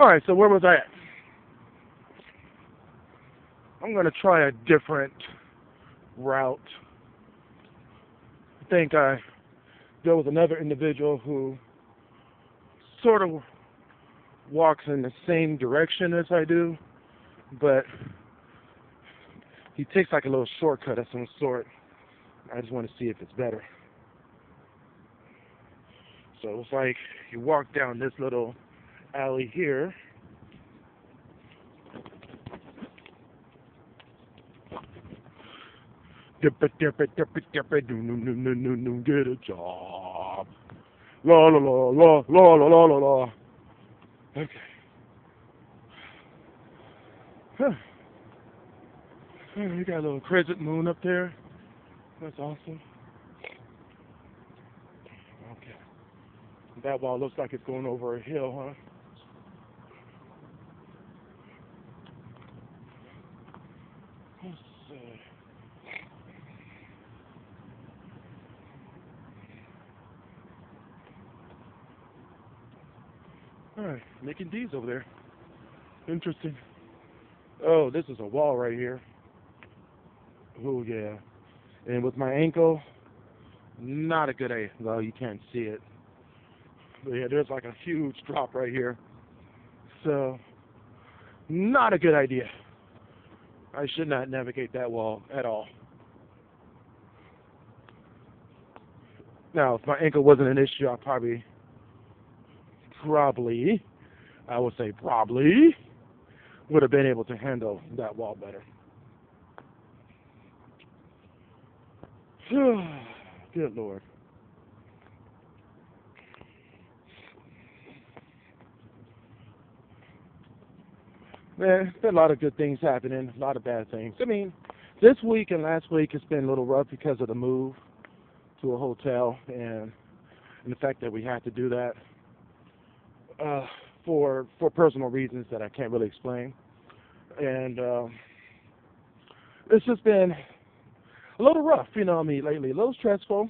Alright, so where was I at? I'm going to try a different route. I think there was another individual who sort of walks in the same direction as I do, but he takes like a little shortcut of some sort. I just want to see if it's better. So it's like you walk down this little alley here. Get a job. La la la la la la la la la. Okay. Huh. We got a little crescent moon up there. That's awesome. Okay. That wall looks like it's going over a hill, huh? Let's see. Alright, making D's over there. Interesting. Oh, this is a wall right here. Oh, yeah. And with my ankle, not a good idea. Well, you can't see it. But yeah, there's like a huge drop right here. So, not a good idea. I should not navigate that wall at all. Now, if my ankle wasn't an issue, I probably, I would say probably, would have been able to handle that wall better. Good Lord. Man, there's been a lot of good things happening, a lot of bad things. I mean, this week and last week it's been a little rough because of the move to a hotel and the fact that we had to do that for personal reasons that I can't really explain. And it's just been a little rough, you know what I mean, lately. A little stressful.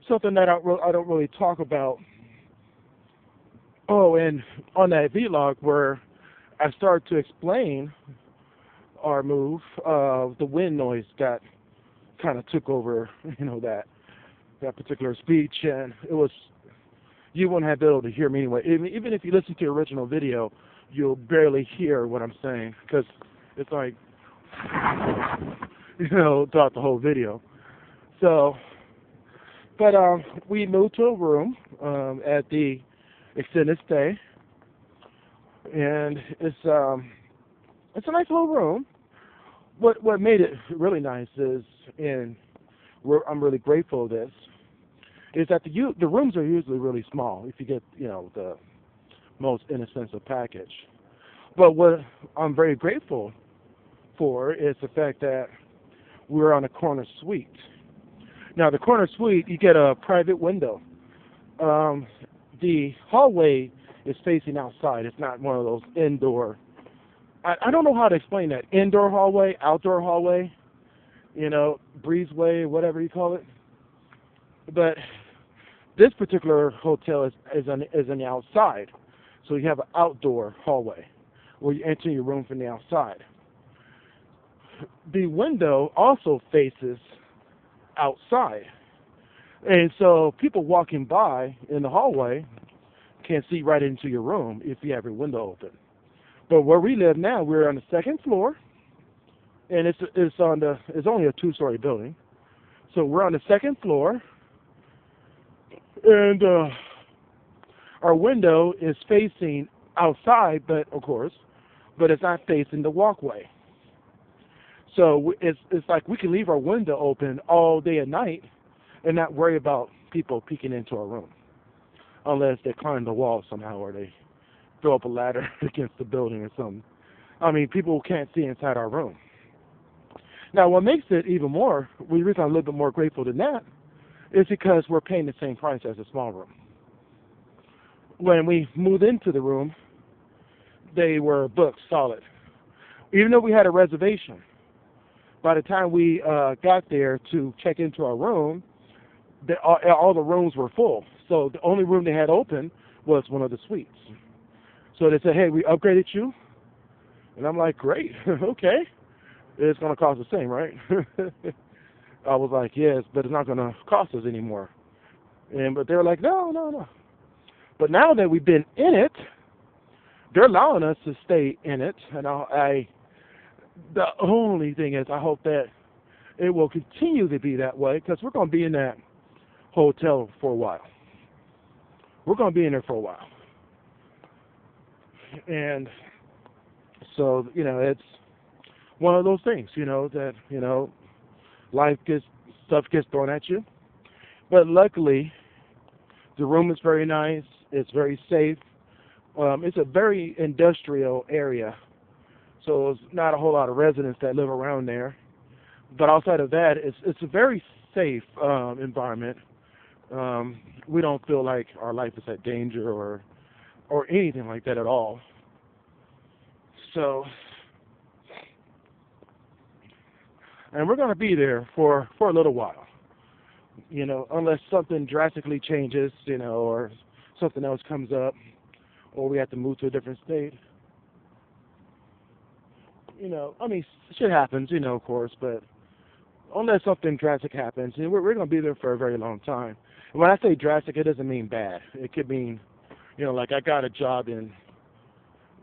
Something that I don't really talk about. Oh, and on that vlog where I started to explain our move, the wind noise got kind of took over, you know, that particular speech, and it was, you wouldn't have been able to hear me anyway. Even if you listen to the original video, you'll barely hear what I'm saying, because it's like, you know, throughout the whole video. So, but we moved to a room at the extended stay, and it's a nice little room. What made it really nice is, and I'm really grateful for this, is that the rooms are usually really small if you get, you know, the most inexpensive package. But what I'm very grateful for is the fact that we're on a corner suite. Now, the corner suite, you get a private window. The hallway is facing outside. It's not one of those indoor. I don't know how to explain that. Indoor hallway, outdoor hallway, you know, breezeway, whatever you call it. But this particular hotel is on the outside. So you have an outdoor hallway where you enter your room from the outside. The window also faces outside. And so people walking by in the hallway can see right into your room if you have your window open. But where we live now, we're on the second floor, and it's only a 2-story building. So we're on the second floor, and our window is facing outside, but it's not facing the walkway. So it's like we can leave our window open all day and night and not worry about people peeking into our room, unless they climb the wall somehow or they throw up a ladder against the building or something. I mean, people can't see inside our room. Now, what makes it even more, the reason I'm a little bit more grateful than that, is because we're paying the same price as a small room. When we moved into the room, they were booked solid. Even though we had a reservation, by the time we got there to check into our room, all the rooms were full. So the only room they had open was one of the suites. So they said, hey, we upgraded you. And I'm like, great, okay. It's going to cost the same, right? I was like, yes, but it's not going to cost us anymore. But they were like, no, no, no. But now that we've been in it, they're allowing us to stay in it. And the only thing is I hope that it will continue to be that way because we're going to be in that hotel for a while. We're going to be in there for a while. And so, it's one of those things, that, stuff gets thrown at you. But luckily, the room is very nice. It's very safe. It's a very industrial area. So there's not a whole lot of residents that live around there. But outside of that, it's a very safe environment. We don't feel like our life is at danger or anything like that at all. So, and we're going to be there for a little while, unless something drastically changes, or something else comes up, or we have to move to a different state. Shit happens, of course, but unless something drastic happens, we're going to be there for a very long time. And when I say drastic, it doesn't mean bad. It could mean, like I got a job in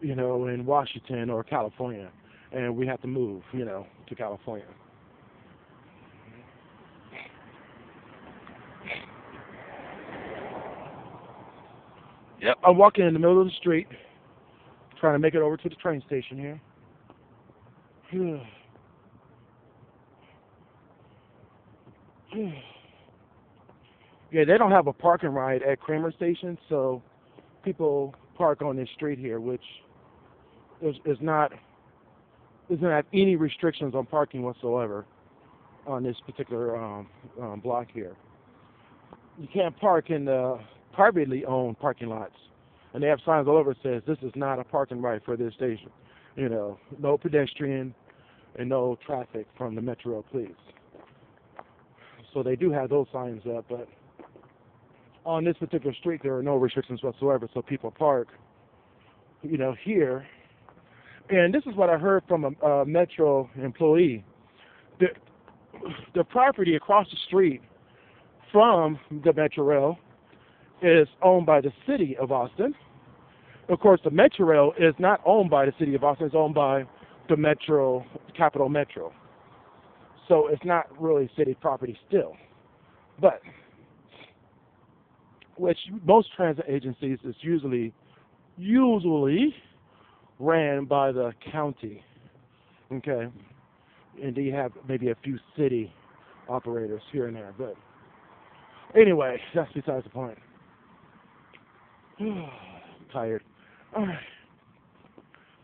Washington or California, and we have to move, to California. Yep, I'm walking in the middle of the street, trying to make it over to the train station here. Yeah, they don't have a parking right at Kramer Station, so people park on this street here, which doesn't have any restrictions on parking whatsoever on this particular block here. You can't park in the privately owned parking lots, and they have signs all over that says this is not a parking right for this station. No pedestrian and no traffic from the Metro, please. So they do have those signs up, but on this particular street there are no restrictions whatsoever, so people park, here. And this is what I heard from a Metro employee. The property across the street from the Metro Rail is owned by the city of Austin. Of course, the Metro Rail is not owned by the city of Austin. It's owned by the Metro, Capital Metro. So it's not really city property still. But, which most transit agencies is usually ran by the county. Okay? And you have maybe a few city operators here and there. But anyway, that's besides the point. I'm tired. All right.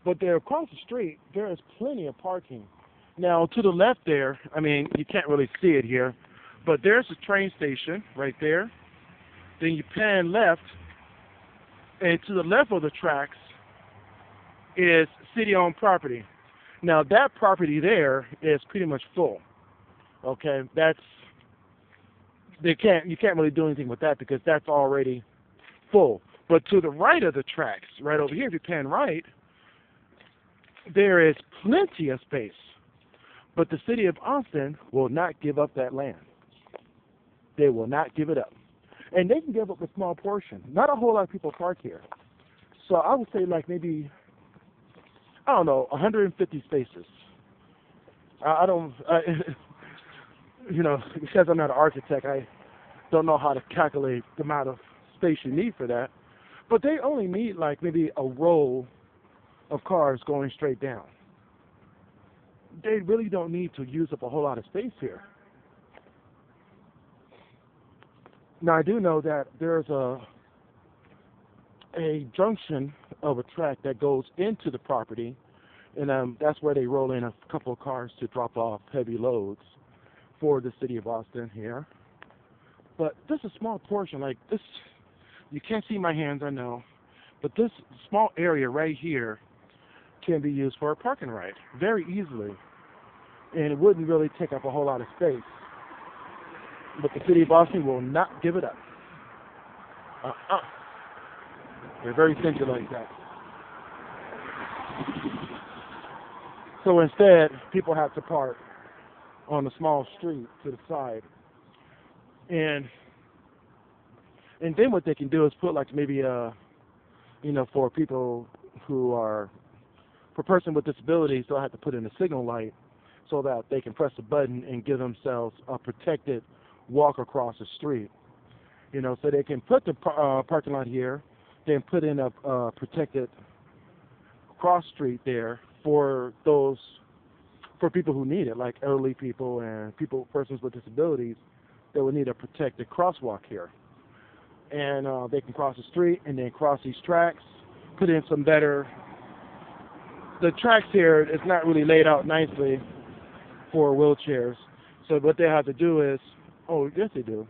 But there across the street, there is plenty of parking. Now, to the left there, you can't really see it here, but there's a train station right there. Then you pan left, and to the left of the tracks is city-owned property. Now, that property there is pretty much full. Okay, you can't really do anything with that because that's already full. But to the right of the tracks, right over here, if you pan right, there is plenty of space. But the city of Austin will not give up that land. They will not give it up. And they can give up a small portion. Not a whole lot of people park here. So I would say like maybe, 150 spaces. Because I'm not an architect, I don't know how to calculate the amount of space you need for that. But they only need like maybe a row of cars going straight down. They really don't need to use up a whole lot of space here. Now I do know that there's a junction of a track that goes into the property, and that's where they roll in a couple of cars to drop off heavy loads for the city of Austin here. But this is a small portion, like this. You can't see my hands, I know, but this small area right here can be used for a parking right very easily, and it wouldn't really take up a whole lot of space. But the city of Austin will not give it up. They're very stingy like that. So instead, people have to park on a small street to the side, and then what they can do is put like maybe for people who are for person with disabilities, they'll have to put in a signal light so that they can press a button and give themselves a protected walk across the street. So they can put the parking lot here, then put in a protected cross street there for people who need it, like elderly people and persons with disabilities that would need a protected crosswalk here. And they can cross the street and then cross these tracks, put in some better. The tracks here is not really laid out nicely for wheelchairs. So what they have to do is, oh yes they do.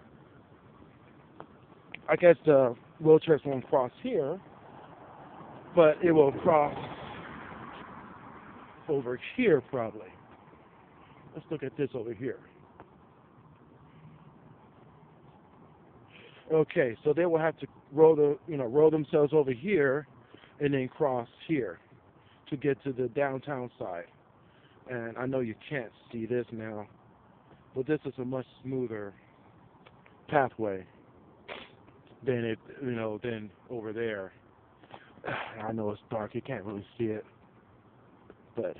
I guess the wheelchairs won't cross here, but it will cross over here probably. Let's look at this over here. Okay, so they will have to roll themselves over here and then cross here to get to the downtown side. And I know you can't see this now, but this is a much smoother pathway than than over there. I know it's dark, you can't really see it, but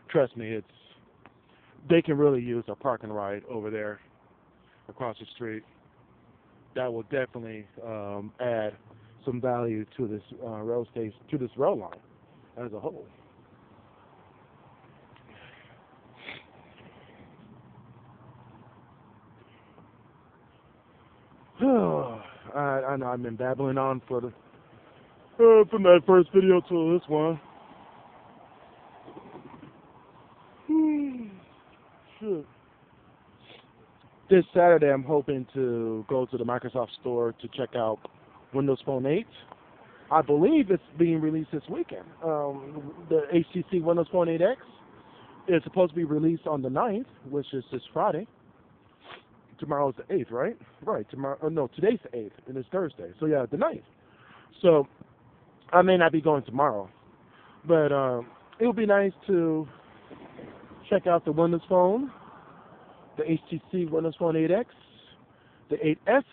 trust me, they can really use a parking ride over there across the street. That will definitely add some value to this rail station, to this rail line as a whole. I know I've been babbling on from that first video to this one. Shit. This Saturday, I'm hoping to go to the Microsoft store to check out Windows Phone 8. I believe it's being released this weekend. The HTC Windows Phone 8X is supposed to be released on the 9th, which is this Friday. Tomorrow's the 8th, right? Right. Tomorrow. Oh, no, today's the 8th, and it's Thursday. So yeah, the 9th. So I may not be going tomorrow, but it would be nice to check out the Windows Phone, the HTC Windows Phone 8X, the 8S,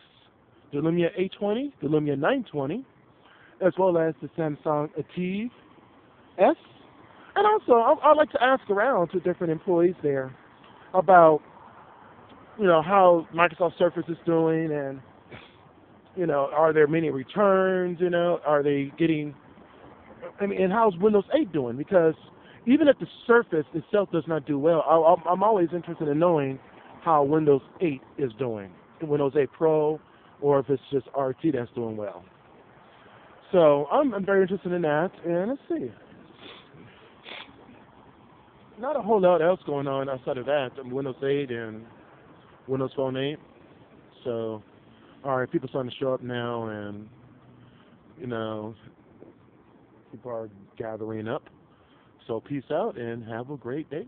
the Lumia 820, the Lumia 920, as well as the Samsung Ativ S. And also, I'd like to ask around to different employees there about how Microsoft Surface is doing, and are there many returns? Are they getting? And how's Windows 8 doing? Because even if the Surface itself does not do well, I'm always interested in knowing how Windows 8 is doing, Windows 8 Pro, or if it's just RT that's doing well. So I'm very interested in that, and let's see. Not a whole lot else going on outside of that. Windows 8 and Windows Phone 8. So, all right, people starting to show up now, and people are gathering up. So peace out and have a great day.